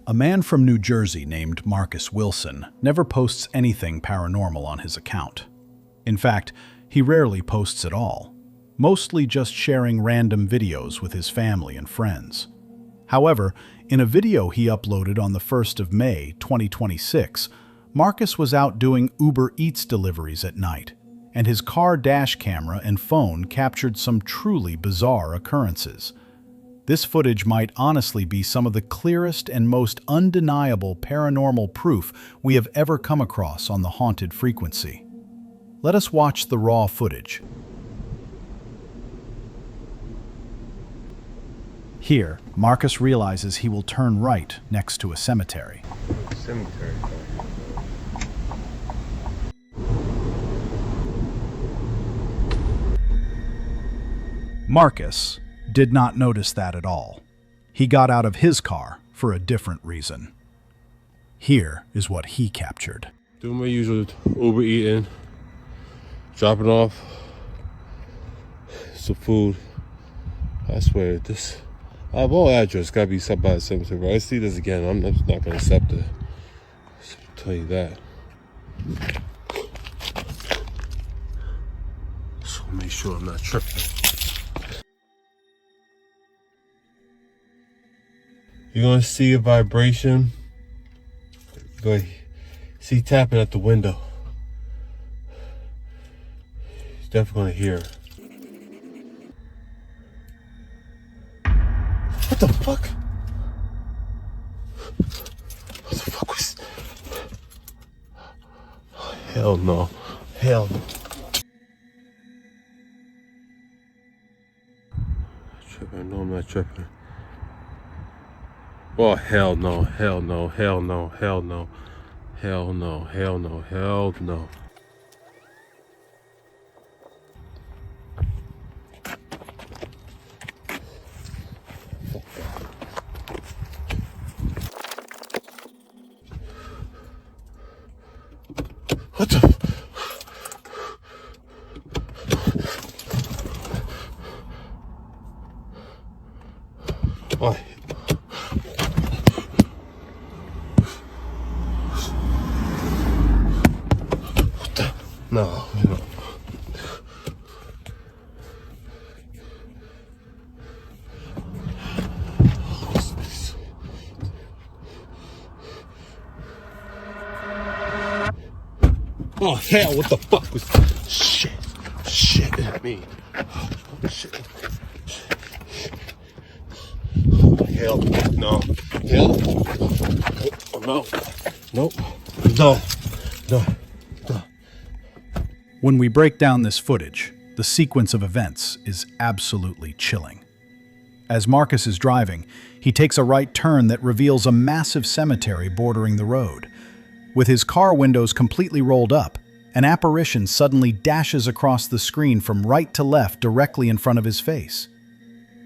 A man from New Jersey named Marcus Wilson never posts anything paranormal on his account. In fact, he rarely posts at all, mostly just sharing random videos with his family and friends. However, in a video he uploaded on the 1st of May, 2026, Marcus was out doing Uber Eats deliveries at night, and his car dash camera and phone captured some truly bizarre occurrences. This footage might honestly be some of the clearest and most undeniable paranormal proof we have ever come across on the haunted frequency. Let us watch the raw footage. Here, Marcus realizes he will turn right next to a cemetery. Cemetery. Marcus did not notice that at all. He got out of his car for a different reason. Here is what he captured. Doing my usual Uber eating, dropping off some food. I swear, this I have all address gotta be set by the cemetery. But I see this again, I'm just not gonna accept it. I'll tell you that. So make sure I'm not tripping. You're gonna see a vibration. You're gonna see tapping at the window. You're definitely gonna hear it. What the fuck? What the fuck was... Oh, hell no. Hell no. Tripping. No, I'm not tripping. Oh, hell no. Hell no. Hell no. Hell no. Hell no. Hell no. Hell no. What the? Why? What the? No, no. Oh hell, what the fuck was shit at me. Oh, shit. Oh, hell no. Hell no. Nope. No. No. No. When we break down this footage, the sequence of events is absolutely chilling. As Marcus is driving, he takes a right turn that reveals a massive cemetery bordering the road. With his car windows completely rolled up, an apparition suddenly dashes across the screen from right to left directly in front of his face.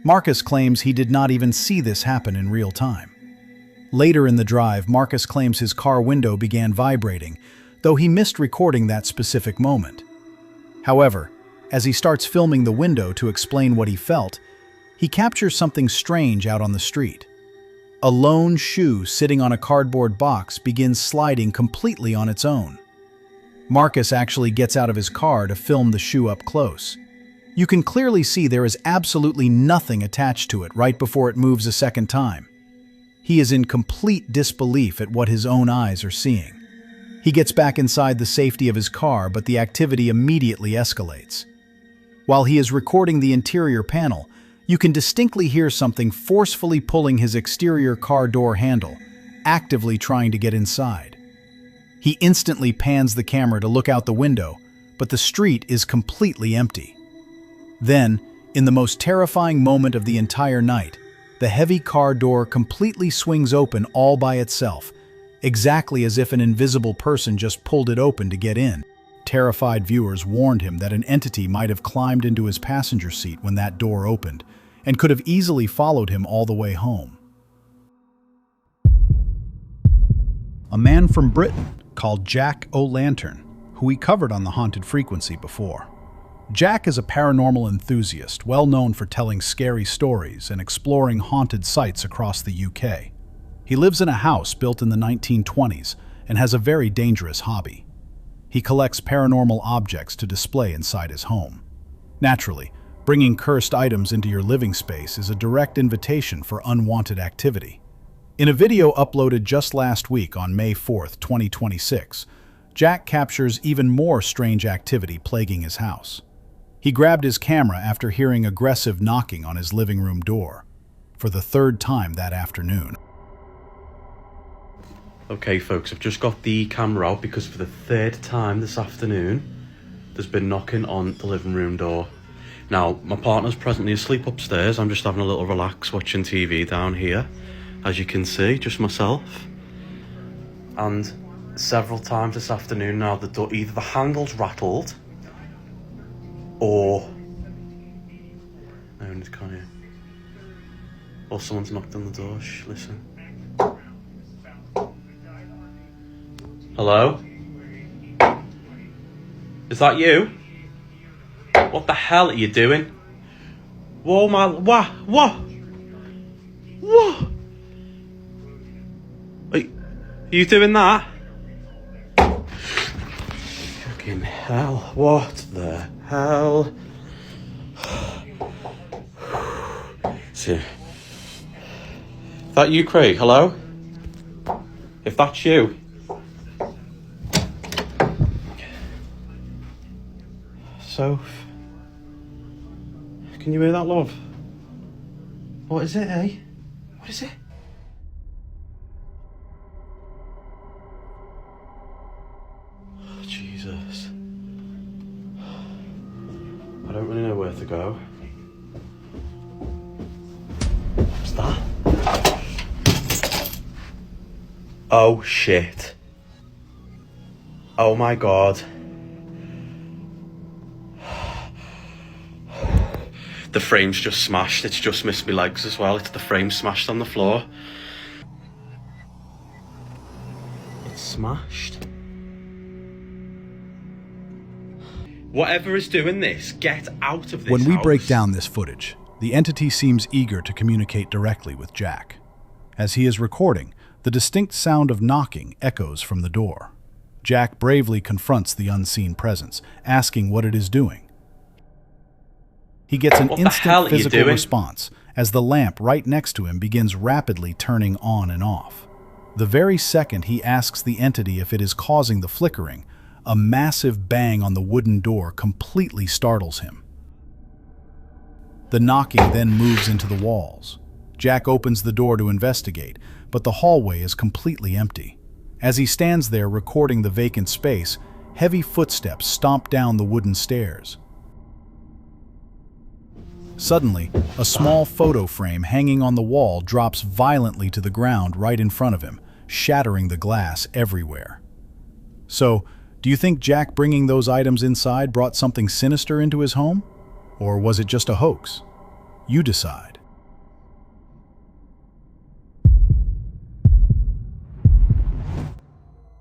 Marcus claims he did not even see this happen in real time. Later in the drive, Marcus claims his car window began vibrating, though he missed recording that specific moment. However, as he starts filming the window to explain what he felt, he captures something strange out on the street. A lone shoe sitting on a cardboard box begins sliding completely on its own. Marcus actually gets out of his car to film the shoe up close. You can clearly see there is absolutely nothing attached to it right before it moves a second time. He is in complete disbelief at what his own eyes are seeing. He gets back inside the safety of his car, but the activity immediately escalates. While he is recording the interior panel, you can distinctly hear something forcefully pulling his exterior car door handle, actively trying to get inside. He instantly pans the camera to look out the window, but the street is completely empty. Then, in the most terrifying moment of the entire night, the heavy car door completely swings open all by itself, exactly as if an invisible person just pulled it open to get in. Terrified viewers warned him that an entity might have climbed into his passenger seat when that door opened, and could have easily followed him all the way home. A man from Britain called Jack O'Lantern, who we covered on the Haunted Frequency before. Jack is a paranormal enthusiast, well known for telling scary stories and exploring haunted sites across the UK. He lives in a house built in the 1920s and has a very dangerous hobby. He collects paranormal objects to display inside his home. Naturally, bringing cursed items into your living space is a direct invitation for unwanted activity. In a video uploaded just last week on May 4th, 2026, Jack captures even more strange activity plaguing his house. He grabbed his camera after hearing aggressive knocking on his living room door, for the third time that afternoon. Okay folks, I've just got the camera out because for the third time this afternoon, there's been knocking on the living room door. Now, my partner's presently asleep upstairs. I'm just having a little relax watching TV down here. As you can see, just myself. And several times this afternoon now, the door, either the handle's rattled or... No, it's can't hear. Or someone's knocked on the door. Shh, listen. Hello? Is that you? What the hell are you doing? Whoa, my... What? Are you doing that? Fucking hell. What the hell? See. Is that you, Craig? Hello? If that's you... So... Can you hear that, love? What is it, eh? What is it? Oh, Jesus. I don't really know where to go. What's that? Oh, shit. Oh, my God. The frame's just smashed. It's just missed my legs as well. It's the frame smashed on the floor. It's smashed. Whatever is doing this, get out of this When we house. break down this footage, the entity seems eager to communicate directly with Jack. As he is recording, the distinct sound of knocking echoes from the door. Jack bravely confronts the unseen presence, asking what it is doing. He gets an instant physical response as the lamp right next to him begins rapidly turning on and off. The very second he asks the entity if it is causing the flickering, a massive bang on the wooden door completely startles him. The knocking then moves into the walls. Jack opens the door to investigate, but the hallway is completely empty. As he stands there recording the vacant space, heavy footsteps stomp down the wooden stairs. Suddenly, a small photo frame hanging on the wall drops violently to the ground right in front of him, shattering the glass everywhere. So, do you think Jack bringing those items inside brought something sinister into his home? Or was it just a hoax? You decide.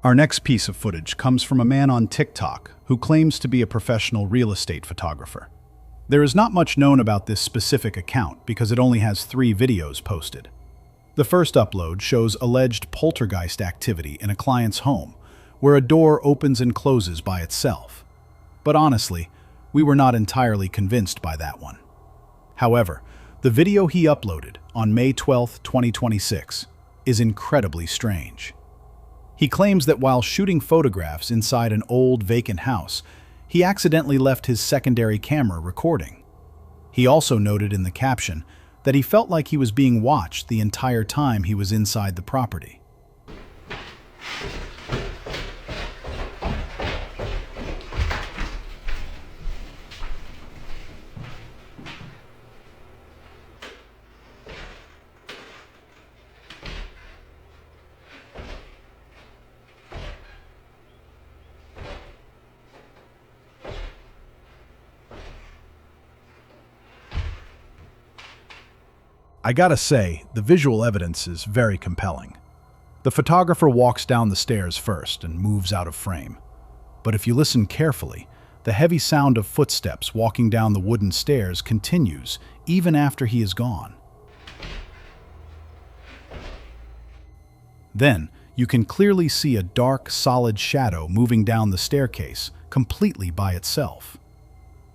Our next piece of footage comes from a man on TikTok who claims to be a professional real estate photographer. There is not much known about this specific account because it only has 3 videos posted. The first upload shows alleged poltergeist activity in a client's home, where a door opens and closes by itself. But honestly, we were not entirely convinced by that one. However, the video he uploaded on May 12, 2026, is incredibly strange. He claims that while shooting photographs inside an old vacant house, he accidentally left his secondary camera recording. He also noted in the caption that he felt like he was being watched the entire time he was inside the property. I gotta say, the visual evidence is very compelling. The photographer walks down the stairs first and moves out of frame. But if you listen carefully, the heavy sound of footsteps walking down the wooden stairs continues even after he is gone. Then, you can clearly see a dark, solid shadow moving down the staircase, completely by itself.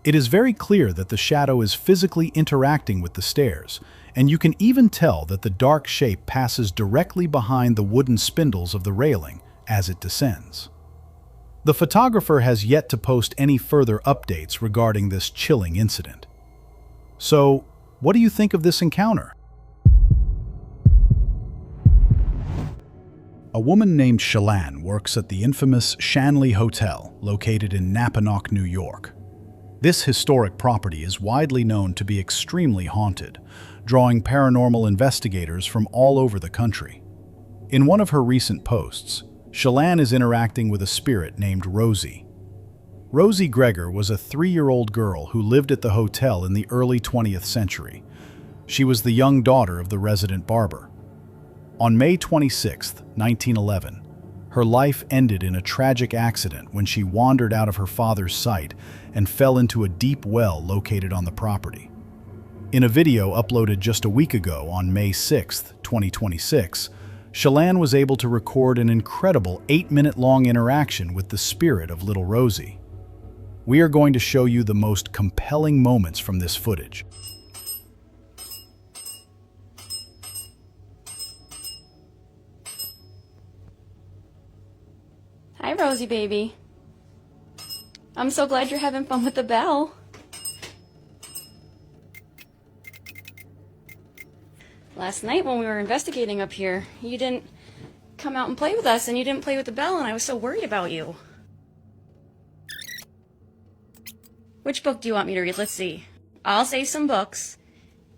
It is very clear that the shadow is physically interacting with the stairs, and you can even tell that the dark shape passes directly behind the wooden spindles of the railing as it descends. The photographer has yet to post any further updates regarding this chilling incident. So, what do you think of this encounter? A woman named Shalane works at the infamous Shanley Hotel, located in Napanoch, New York. This historic property is widely known to be extremely haunted, drawing paranormal investigators from all over the country. In one of her recent posts, Shalane is interacting with a spirit named Rosie. Rosie Gregor was a 3-year-old girl who lived at the hotel in the early 20th century. She was the young daughter of the resident barber. On May 26, 1911, her life ended in a tragic accident when she wandered out of her father's sight and fell into a deep well located on the property. In a video uploaded just a week ago on May 6, 2026, Shalane was able to record an incredible 8-minute-long interaction with the spirit of little Rosie. We are going to show you the most compelling moments from this footage. Hi, Rosie baby. I'm so glad you're having fun with the bell. Last night when we were investigating up here, you didn't come out and play with us, and you didn't play with the bell, and I was so worried about you. Which book do you want me to read? Let's see. I'll say some books,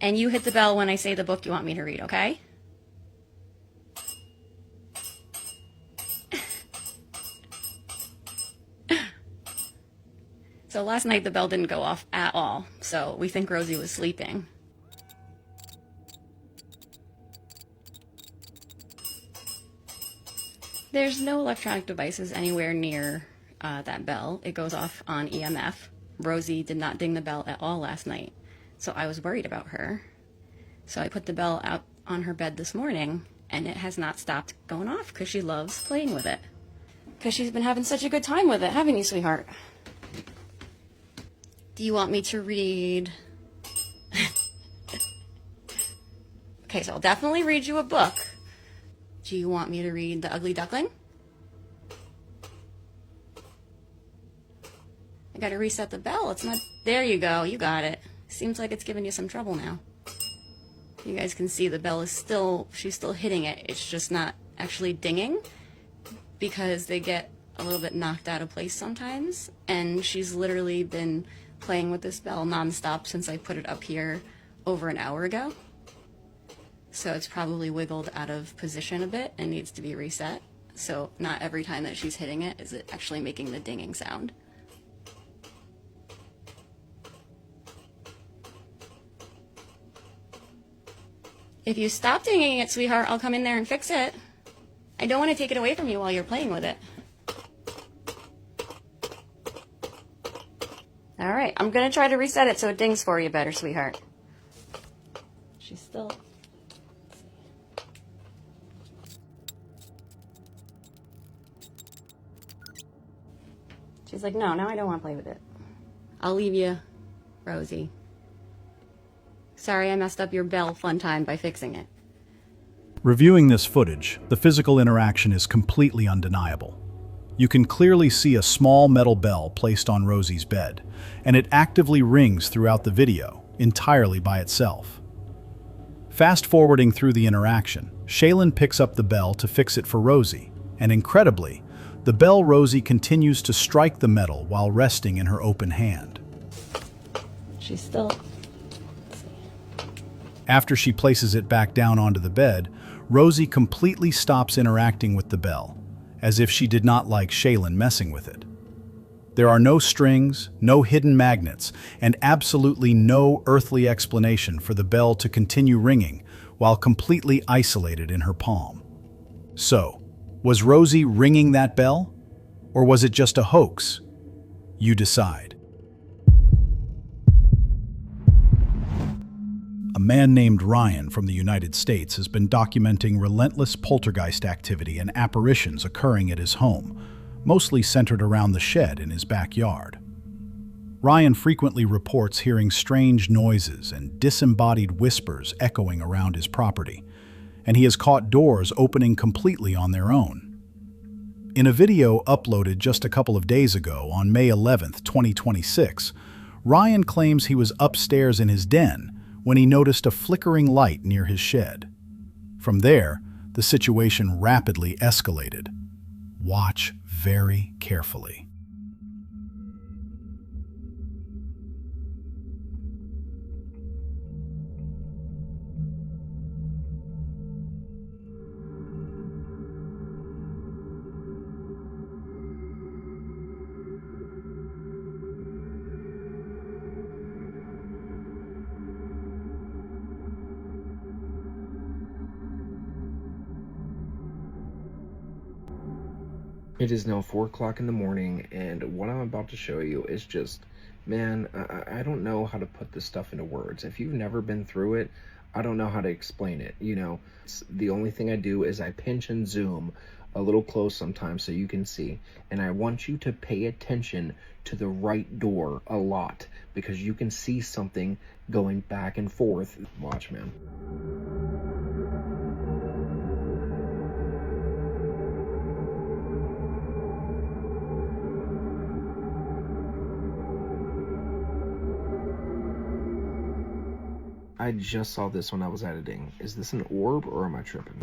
and you hit the bell when I say the book you want me to read, okay? So last night the bell didn't go off at all, so we think Rosie was sleeping. There's no electronic devices anywhere near that bell. It goes off on EMF. Rosie did not ding the bell at all last night, so I was worried about her. So I put the bell out on her bed this morning, and it has not stopped going off because she loves playing with it. Because she's been having such a good time with it, haven't you, sweetheart? Do you want me to read? Okay, so I'll definitely read you a book. Do you want me to read The Ugly Duckling? I gotta reset the bell. It's not... There you go. You got it. Seems like it's giving you some trouble now. You guys can see the bell is still... She's still hitting it. It's just not actually dinging because they get a little bit knocked out of place sometimes. And she's literally been playing with this bell nonstop since I put it up here over an hour ago. So it's probably wiggled out of position a bit and needs to be reset. So not every time that she's hitting it is it actually making the dinging sound. If you stop dinging it, sweetheart, I'll come in there and fix it. I don't want to take it away from you while you're playing with it. All right, I'm going to try to reset it so it dings for you better, sweetheart. She's still... She's like, no, now I don't want to play with it. I'll leave you, Rosie. Sorry I messed up your bell fun time by fixing it. Reviewing this footage, the physical interaction is completely undeniable. You can clearly see a small metal bell placed on Rosie's bed, and it actively rings throughout the video, entirely by itself. Fast-forwarding through the interaction, Shaylin picks up the bell to fix it for Rosie, and incredibly, the bell Rosie continues to strike the metal while resting in her open hand. She's still... After she places it back down onto the bed, Rosie completely stops interacting with the bell, as if she did not like Shaylin messing with it. There are no strings, no hidden magnets, and absolutely no earthly explanation for the bell to continue ringing while completely isolated in her palm. So, was Rosie ringing that bell? Or was it just a hoax? You decide. A man named Ryan from the United States has been documenting relentless poltergeist activity and apparitions occurring at his home, mostly centered around the shed in his backyard. Ryan frequently reports hearing strange noises and disembodied whispers echoing around his property, and he has caught doors opening completely on their own. In a video uploaded just a couple of days ago on May 11th, 2026, Ryan claims he was upstairs in his den when he noticed a flickering light near his shed. From there, the situation rapidly escalated. Watch very carefully. It is now 4 o'clock in the morning, and what I'm about to show you is just, man, I don't know how to put this stuff into words. If you've never been through it, I don't know how to explain it. You know, the only thing I do is I pinch and zoom a little close sometimes so you can see. And I want you to pay attention to the right door a lot, because you can see something going back and forth. Watch, man. I just saw this when I was editing. Is this an orb or am I tripping?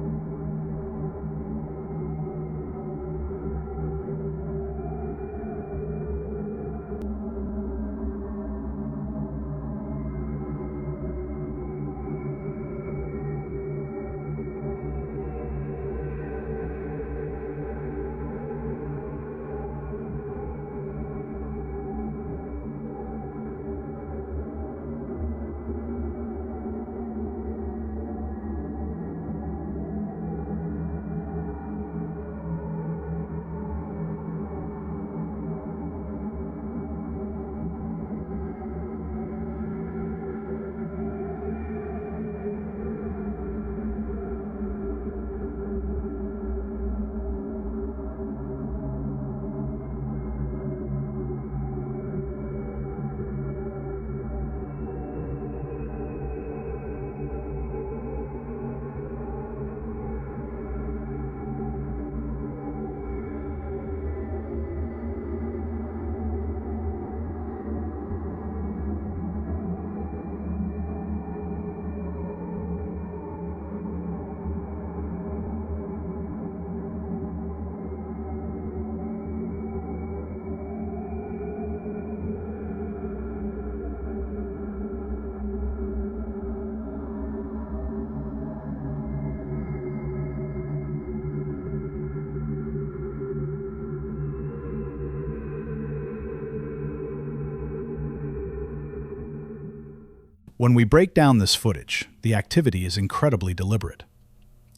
When we break down this footage, the activity is incredibly deliberate.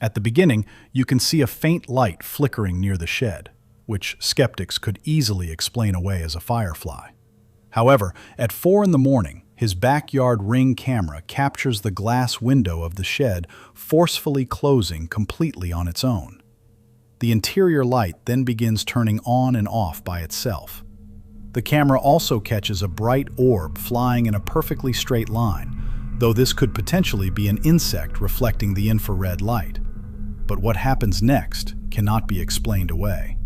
At the beginning, you can see a faint light flickering near the shed, which skeptics could easily explain away as a firefly. However, at 4 in the morning, his backyard Ring camera captures the glass window of the shed forcefully closing completely on its own. The interior light then begins turning on and off by itself. The camera also catches a bright orb flying in a perfectly straight line, though this could potentially be an insect reflecting the infrared light. But what happens next cannot be explained away.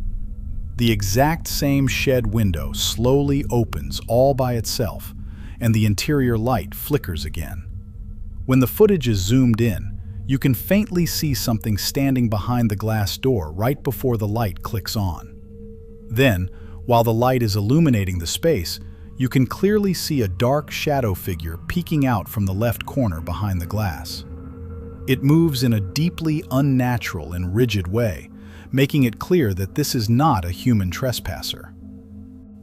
The exact same shed window slowly opens all by itself, and the interior light flickers again. When the footage is zoomed in, you can faintly see something standing behind the glass door right before the light clicks on. Then, while the light is illuminating the space, you can clearly see a dark shadow figure peeking out from the left corner behind the glass. It moves in a deeply unnatural and rigid way, making it clear that this is not a human trespasser.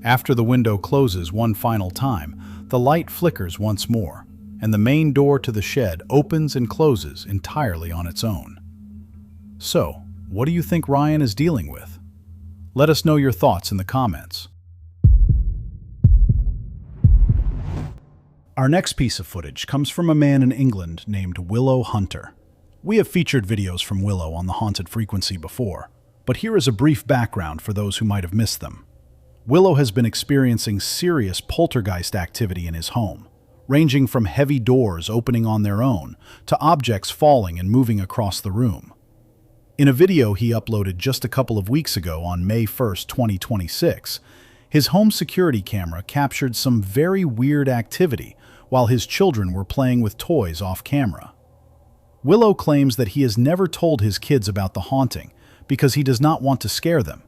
After the window closes one final time, the light flickers once more, and the main door to the shed opens and closes entirely on its own. So, what do you think Ryan is dealing with? Let us know your thoughts in the comments. Our next piece of footage comes from a man in England named Willow Hunter. We have featured videos from Willow on the Haunted Frequency before, but here is a brief background for those who might have missed them. Willow has been experiencing serious poltergeist activity in his home, ranging from heavy doors opening on their own to objects falling and moving across the room. In a video he uploaded just a couple of weeks ago on May 1st, 2026, his home security camera captured some very weird activity while his children were playing with toys off camera. Willow claims that he has never told his kids about the haunting because he does not want to scare them,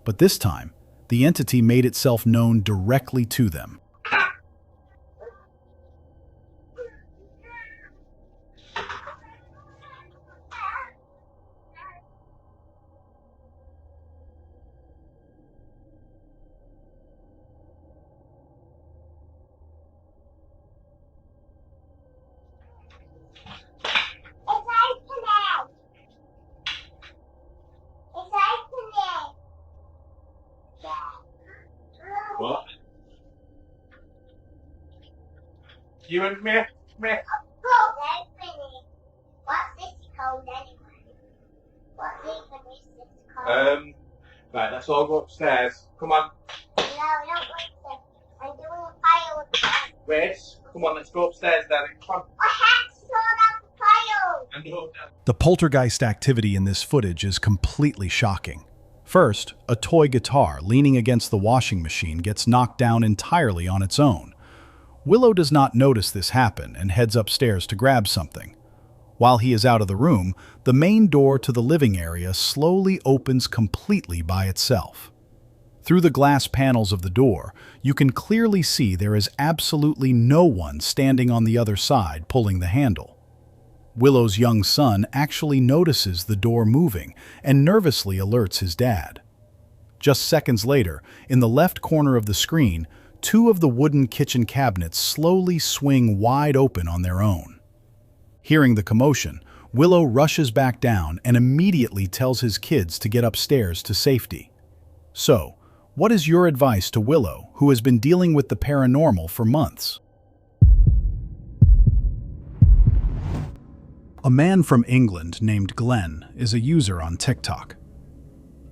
but this time, the entity made itself known directly to them. What? You and me? What's this called anyway? What even is this called? Right, let's all go upstairs. Come on. No, I don't want to. I'm doing a file upstairs. Grace, come on, let's go upstairs, darling. Come on. I have to sort out the file. And go down. The poltergeist activity in this footage is completely shocking. First, a toy guitar leaning against the washing machine gets knocked down entirely on its own. Willow does not notice this happen and heads upstairs to grab something. While he is out of the room, the main door to the living area slowly opens completely by itself. Through the glass panels of the door, you can clearly see there is absolutely no one standing on the other side pulling the handle. Willow's young son actually notices the door moving and nervously alerts his dad. Just seconds later, in the left corner of the screen, two of the wooden kitchen cabinets slowly swing wide open on their own. Hearing the commotion, Willow rushes back down and immediately tells his kids to get upstairs to safety. So, what is your advice to Willow, who has been dealing with the paranormal for months? A man from England named Glenn is a user on TikTok.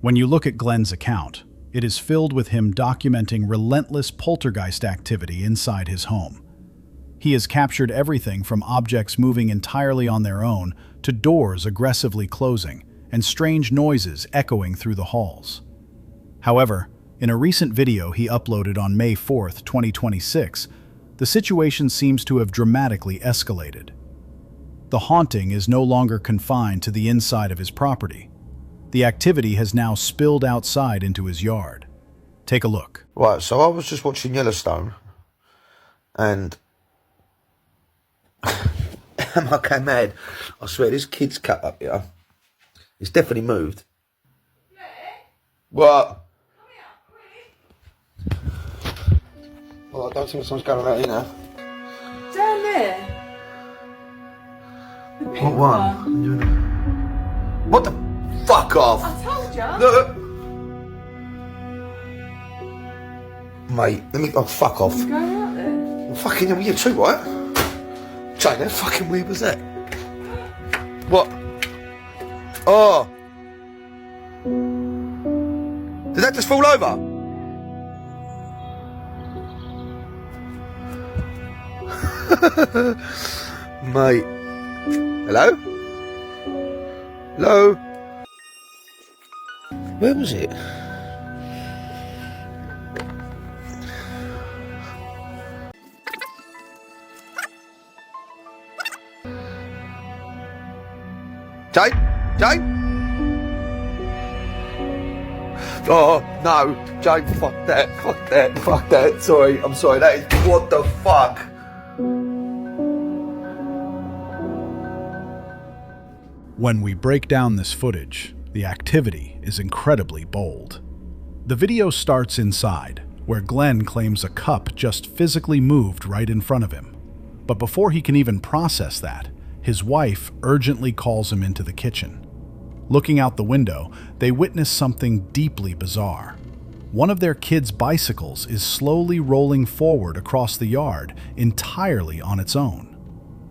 When you look at Glenn's account, it is filled with him documenting relentless poltergeist activity inside his home. He has captured everything from objects moving entirely on their own to doors aggressively closing and strange noises echoing through the halls. However, in a recent video he uploaded on May 4th, 2026, the situation seems to have dramatically escalated. The haunting is no longer confined to the inside of his property. The activity has now spilled outside into his yard. Take a look. Right, so I was just watching Yellowstone, and I came mad. I swear, this kid's cut up here. It's definitely moved. What? Well, I don't think someone's going on out here now. Down there. The pink What one? What the fuck off? I told you. Look. Mate, let me. Oh, fuck off. Go out there. Fucking hell, you too, right? Jane, how fucking weird was that? What? Oh. Did that just fall over? Mate. Hello? Hello? Where was it? Jane? Jane? Oh, no. Jane, fuck that. Fuck that. Fuck that. Sorry. I'm sorry. That is... What the fuck? When we break down this footage, the activity is incredibly bold. The video starts inside, where Glenn claims a cup just physically moved right in front of him. But before he can even process that, his wife urgently calls him into the kitchen. Looking out the window, they witness something deeply bizarre. one of their kids' bicycles is slowly rolling forward across the yard entirely on its own.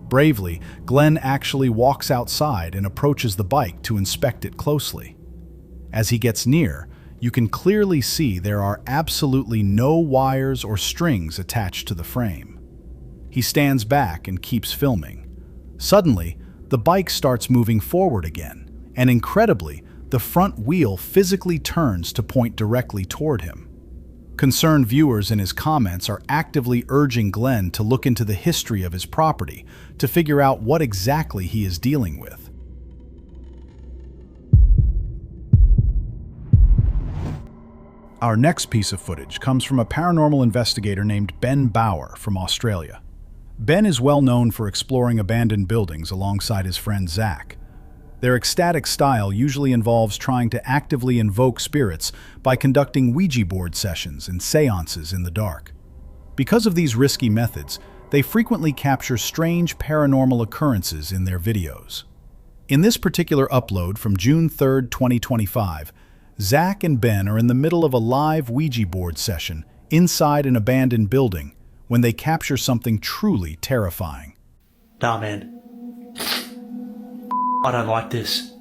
Bravely, Glenn actually walks outside and approaches the bike to inspect it closely. As he gets near, you can clearly see there are absolutely no wires or strings attached to the frame. He stands back and keeps filming. Suddenly, the bike starts moving forward again, and incredibly, the front wheel physically turns to point directly toward him. Concerned viewers in his comments are actively urging Glenn to look into the history of his property to figure out what exactly he is dealing with. Our next piece of footage comes from a paranormal investigator named Ben Bauer from Australia. Ben is well known for exploring abandoned buildings alongside his friend Zach. Their ecstatic style usually involves trying to actively invoke spirits by conducting Ouija board sessions and seances in the dark. Because of these risky methods, they frequently capture strange paranormal occurrences in their videos. In this particular upload from June 3, 2025, Zach and Ben are in the middle of a live Ouija board session inside an abandoned building when they capture something truly terrifying. Nah, man. I don't like this.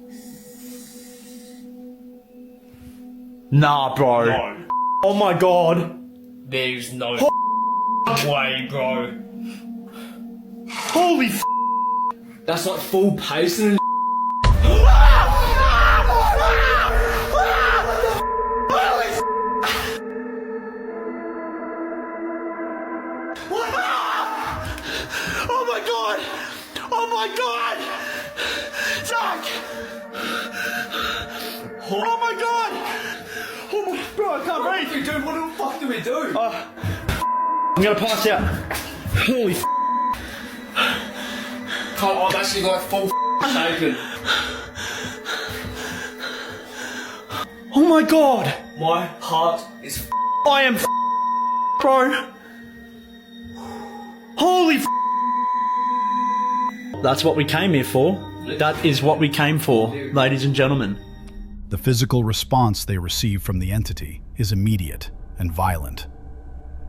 Nah, bro. No. Oh my god. There's no way, bro. Holy That's like full pacing and Oh my god! Oh my god! Zach! Oh my god! Oh my, bro, I can't breathe! dude, what the fuck do we do? I'm gonna pass out. Holy I'm actually like full shaking. Oh my god! My heart is I am bro. Holy That's what we came here for. That is what we came for, ladies and gentlemen. The physical response they receive from the entity is immediate and violent.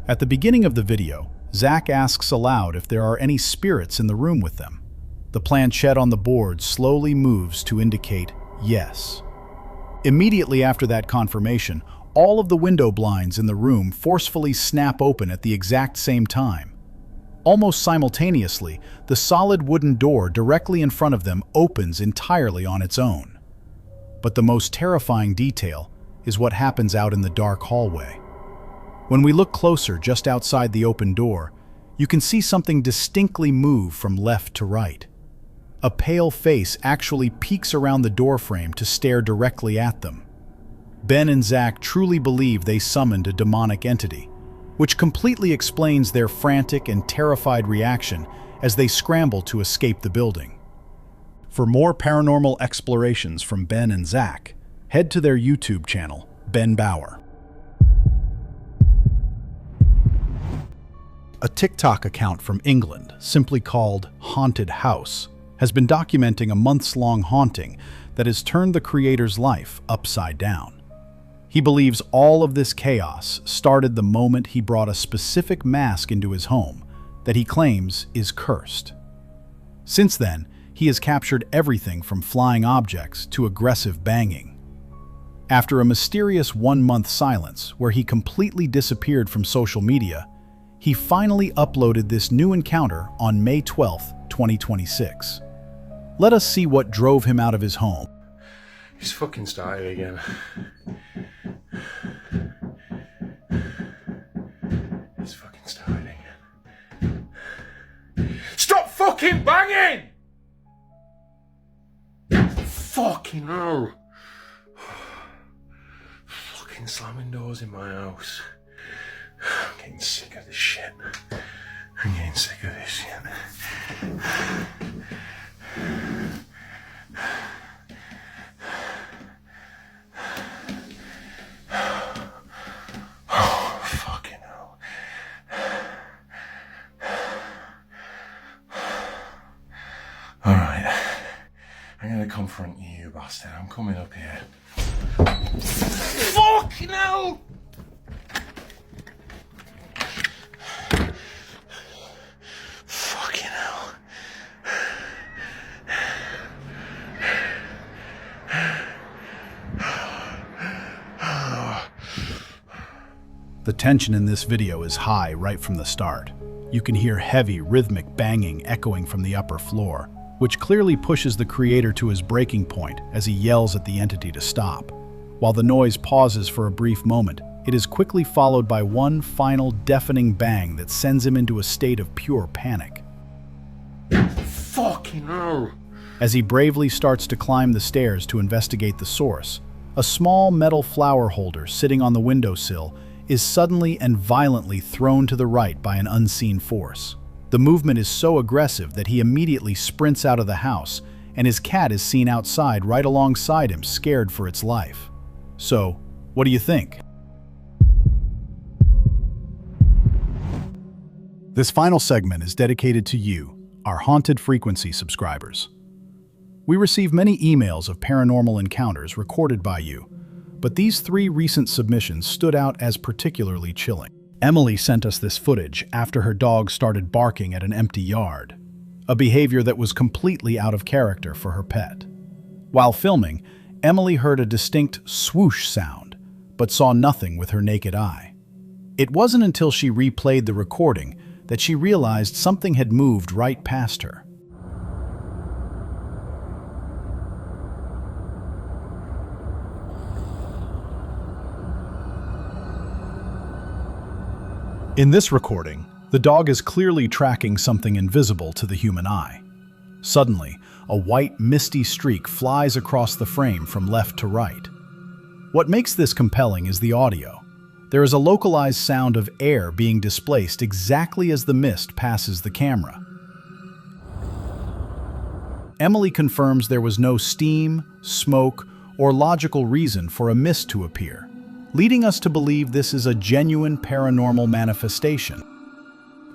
At the beginning of the video, Zach asks aloud if there are any spirits in the room with them. The planchette on the board slowly moves to indicate yes. Immediately after that confirmation, all of the window blinds in the room forcefully snap open at the exact same time. Almost simultaneously, the solid wooden door directly in front of them opens entirely on its own. But the most terrifying detail is what happens out in the dark hallway. When we look closer just outside the open door, you can see something distinctly move from left to right. A pale face actually peeks around the doorframe to stare directly at them. Ben and Zach truly believe they summoned a demonic entity, which completely explains their frantic and terrified reaction as they scramble to escape the building. For more paranormal explorations from Ben and Zach, head to their YouTube channel, Ben Bauer. A TikTok account from England, simply called Haunted House, has been documenting a months-long haunting that has turned the creator's life upside down. He believes all of this chaos started the moment he brought a specific mask into his home that he claims is cursed. Since then, he has captured everything from flying objects to aggressive banging. After a mysterious one-month silence where he completely disappeared from social media, he finally uploaded this new encounter on May 12, 2026. Let us see what drove him out of his home. He's fucking started again. He's fucking started again. Stop fucking banging! Fucking hell. Fucking slamming doors in my house. I'm getting sick of this shit. I'm getting sick of this shit. Oh, fucking hell. Alright. I'm gonna confront you, you bastard. I'm coming up here. Fucking hell! The tension in this video is high right from the start. You can hear heavy, rhythmic banging echoing from the upper floor, which clearly pushes the creator to his breaking point as he yells at the entity to stop. While the noise pauses for a brief moment, it is quickly followed by one final deafening bang that sends him into a state of pure panic. Fucking hell. As he bravely starts to climb the stairs to investigate the source, a small metal flower holder sitting on the windowsill is suddenly and violently thrown to the right by an unseen force. The movement is so aggressive that he immediately sprints out of the house, and his cat is seen outside right alongside him, scared for its life. So, what do you think? This final segment is dedicated to you, our Haunted Frequency subscribers. We receive many emails of paranormal encounters recorded by you, but these 3 recent submissions stood out as particularly chilling. Emily sent us this footage after her dog started barking at an empty yard, a behavior that was completely out of character for her pet. While filming, Emily heard a distinct swoosh sound, but saw nothing with her naked eye. It wasn't until she replayed the recording that she realized something had moved right past her. In this recording, the dog is clearly tracking something invisible to the human eye. Suddenly, a white, misty streak flies across the frame from left to right. What makes this compelling is the audio. There is a localized sound of air being displaced exactly as the mist passes the camera. Emily confirms there was no steam, smoke, or logical reason for a mist to appear, leading us to believe this is a genuine paranormal manifestation.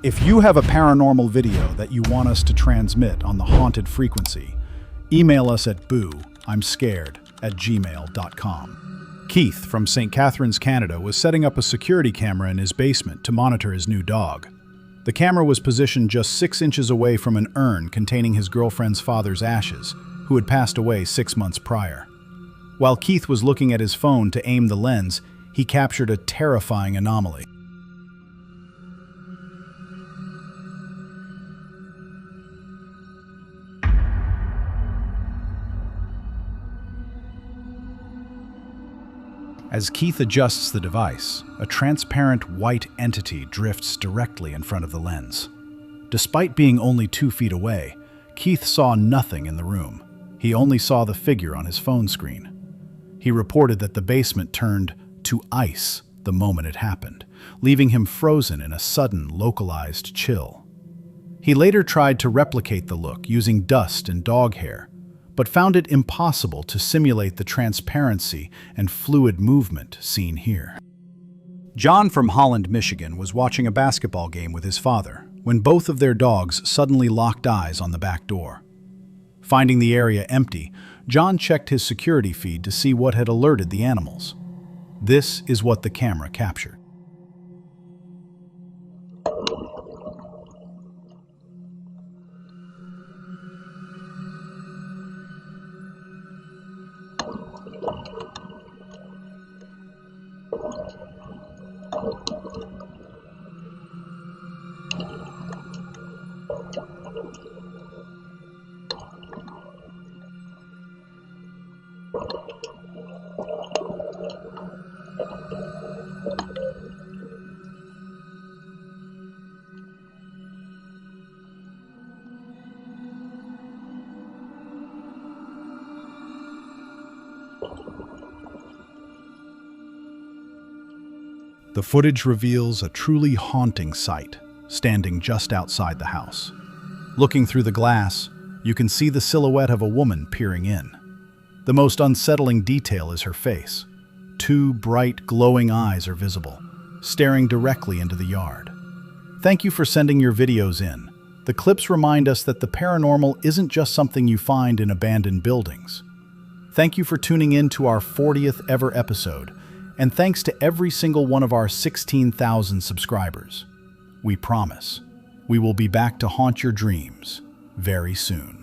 If you have a paranormal video that you want us to transmit on the Haunted Frequency, email us at boo-I'm-scared@gmail.com. Keith from St. Catharines, Canada was setting up a security camera in his basement to monitor his new dog. The camera was positioned just 6 inches away from an urn containing his girlfriend's father's ashes, who had passed away 6 months prior. While Keith was looking at his phone to aim the lens, he captured a terrifying anomaly. As Keith adjusts the device, a transparent white entity drifts directly in front of the lens. Despite being only 2 feet away, Keith saw nothing in the room. He only saw the figure on his phone screen. He reported that the basement turned to ice the moment it happened, leaving him frozen in a sudden, localized chill. He later tried to replicate the look using dust and dog hair, but found it impossible to simulate the transparency and fluid movement seen here. John from Holland, Michigan was watching a basketball game with his father when both of their dogs suddenly locked eyes on the back door. Finding the area empty, John checked his security feed to see what had alerted the animals. This is what the camera captured. The footage reveals a truly haunting sight, standing just outside the house. Looking through the glass, you can see the silhouette of a woman peering in. The most unsettling detail is her face. 2 bright, glowing eyes are visible, staring directly into the yard. Thank you for sending your videos in. The clips remind us that the paranormal isn't just something you find in abandoned buildings. Thank you for tuning in to our 40th ever episode, and thanks to every single one of our 16,000 subscribers. We promise, we will be back to haunt your dreams very soon.